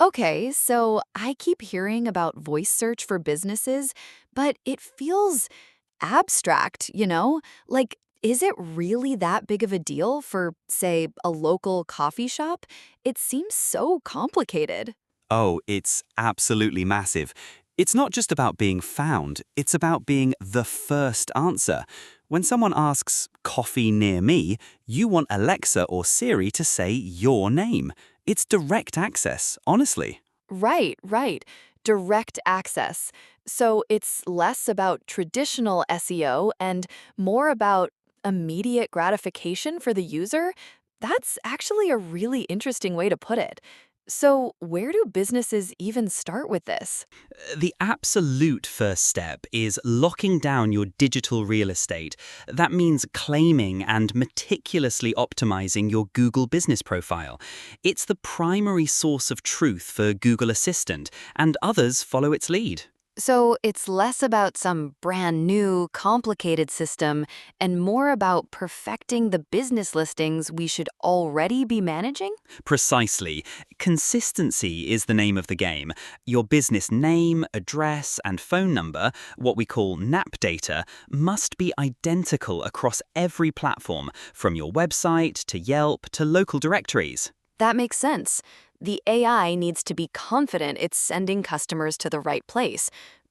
Okay, so I keep hearing about voice search for businesses, but it feels abstract, you know? Like, is it really that big of a deal for, say, a local coffee shop? It seems so complicated. Oh, it's absolutely massive. It's not just about being found, it's about being the first answer. When someone asks, coffee near me, you want Alexa or Siri to say your name. It's direct access, honestly. Right, right. Direct access. So it's less about traditional SEO and more about immediate gratification for the user? That's actually a really interesting way to put it. So, where do businesses even start with this? The absolute first step is locking down your digital real estate. That means claiming and meticulously optimizing your Google business profile. It's the primary source of truth for Google Assistant, and others follow its lead. So, it's less about some brand new, complicated system and more about perfecting the business listings we should already be managing? Precisely. Consistency is the name of the game. Your business name, address, and phone number, what we call NAP data, must be identical across every platform, from your website to Yelp to local directories. That makes sense. The AI needs to be confident it's sending customers to the right place.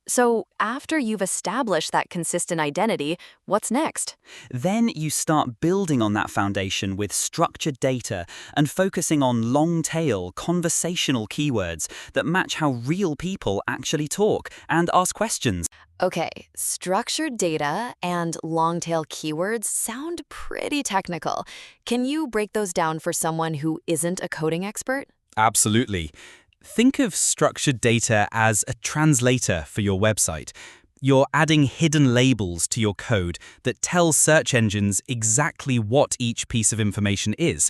So, after you've established that consistent identity, what's next? Then you start building on that foundation with structured data and focusing on long-tail conversational keywords that match how real people actually talk and ask questions. Okay, structured data and long tail keywords sound pretty technical. Can you break those down for someone who isn't a coding expert? Absolutely. Think of structured data as a translator for your website. You're adding hidden labels to your code that tell search engines exactly what each piece of information is.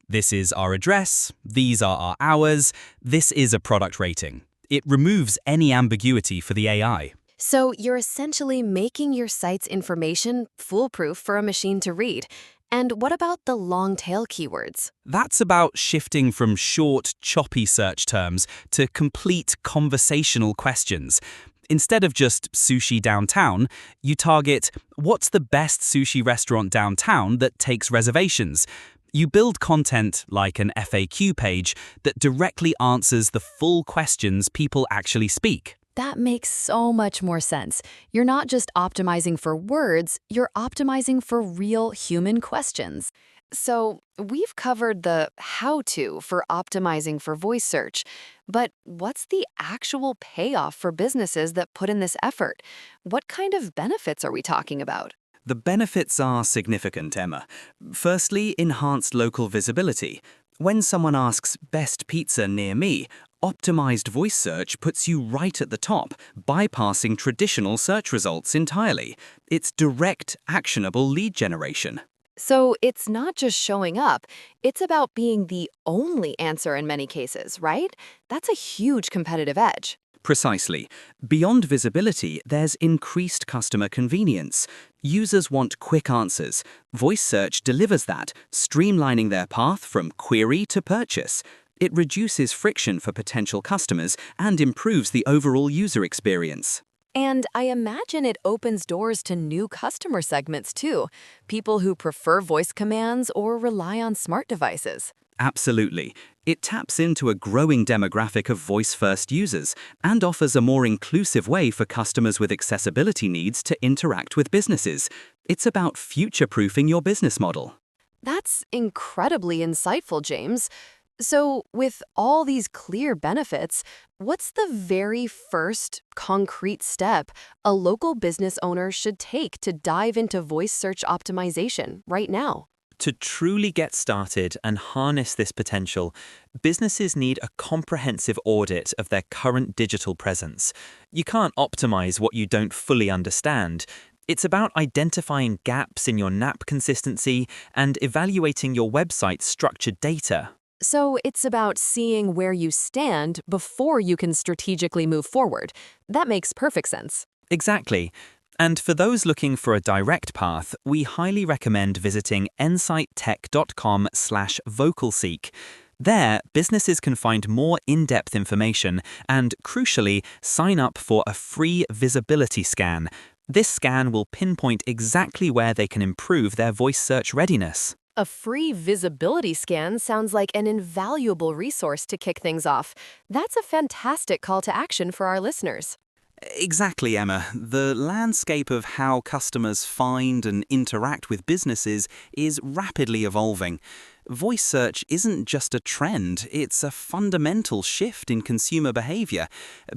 This is our address, these are our hours, this is a product rating. It removes any ambiguity for the AI. So, you're essentially making your site's information foolproof for a machine to read. And what about the long tail keywords? That's about shifting from short, choppy search terms to complete conversational questions. Instead of just sushi downtown, you target what's the best sushi restaurant downtown that takes reservations. You build content like an FAQ page that directly answers the full questions people actually speak. That makes so much more sense. You're not just optimizing for words, you're optimizing for real human questions. So, we've covered the how to for optimizing for voice search, but what's the actual payoff for businesses that put in this effort? What kind of benefits are we talking about? The benefits are significant, Emma. Firstly, enhanced local visibility. When someone asks best pizza near me, optimized voice search puts you right at the top, bypassing traditional search results entirely. It's direct, actionable lead generation. So, it's not just showing up, it's about being the only answer in many cases, right? That's a huge competitive edge. Precisely. Beyond visibility, there's increased customer convenience. Users want quick answers. Voice search delivers that, streamlining their path from query to purchase. It reduces friction for potential customers and improves the overall user experience. And I imagine it opens doors to new customer segments too, people who prefer voice commands or rely on smart devices. Absolutely. It taps into a growing demographic of voice-first users and offers a more inclusive way for customers with accessibility needs to interact with businesses. It's about future-proofing your business model. That's incredibly insightful, James. So, with all these clear benefits, what's the very first concrete step a local business owner should take to dive into voice search optimization right now? To truly get started and harness this potential, businesses need a comprehensive audit of their current digital presence. You can't optimize what you don't fully understand. It's about identifying gaps in your NAP consistency and evaluating your website's structured data. So, it's about seeing where you stand before you can strategically move forward. That makes perfect sense. Exactly. And for those looking for a direct path, we highly recommend visiting insighttech.com/vocalseek. There, businesses can find more in-depth information and, crucially, sign up for a free visibility scan. This scan will pinpoint exactly where they can improve their voice search readiness. A free visibility scan sounds like an invaluable resource to kick things off. That's a fantastic call to action for our listeners. Exactly, Emma. The landscape of how customers find and interact with businesses is rapidly evolving. Voice search isn't just a trend, it's a fundamental shift in consumer behavior.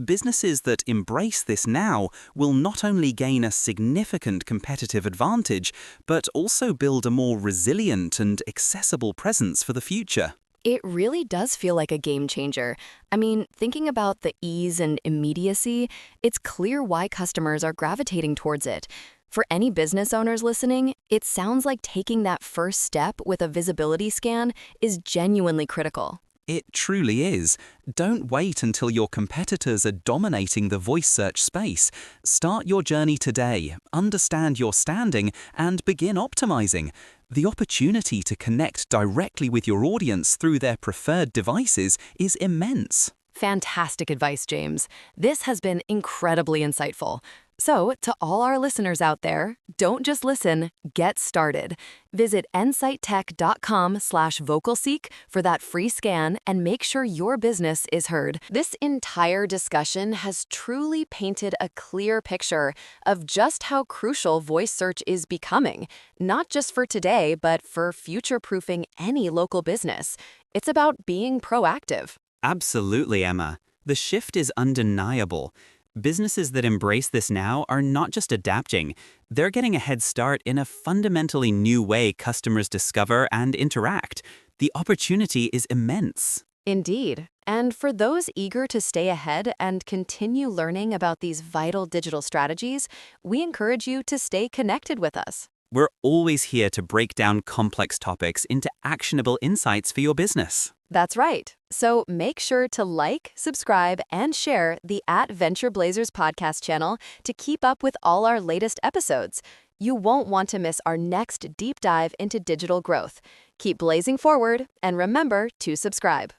Businesses that embrace this now will not only gain a significant competitive advantage, but also build a more resilient and accessible presence for the future. It really does feel like a game changer. I mean, thinking about the ease and immediacy, it's clear why customers are gravitating towards it. For any business owners listening, it sounds like taking that first step with a visibility scan is genuinely critical. It truly is. Don't wait until your competitors are dominating the voice search space. Start your journey today, understand your standing, and begin optimizing. The opportunity to connect directly with your audience through their preferred devices is immense. Fantastic advice, James. This has been incredibly insightful. So, to all our listeners out there, don't just listen, get started. Visit insighttech.com/vocalseek for that free scan and make sure your business is heard. This entire discussion has truly painted a clear picture of just how crucial voice search is becoming, not just for today, but for future-proofing any local business. It's about being proactive. Absolutely, Emma. The shift is undeniable. Businesses that embrace this now are not just adapting, they're getting a head start in a fundamentally new way customers discover and interact. The opportunity is immense. Indeed. And for those eager to stay ahead and continue learning about these vital digital strategies, we encourage you to stay connected with us. We're always here to break down complex topics into actionable insights for your business. That's right. So make sure to like, subscribe, and share the @Venture Blazers podcast channel to keep up with all our latest episodes. You won't want to miss our next deep dive into digital growth. Keep blazing forward, and remember to subscribe.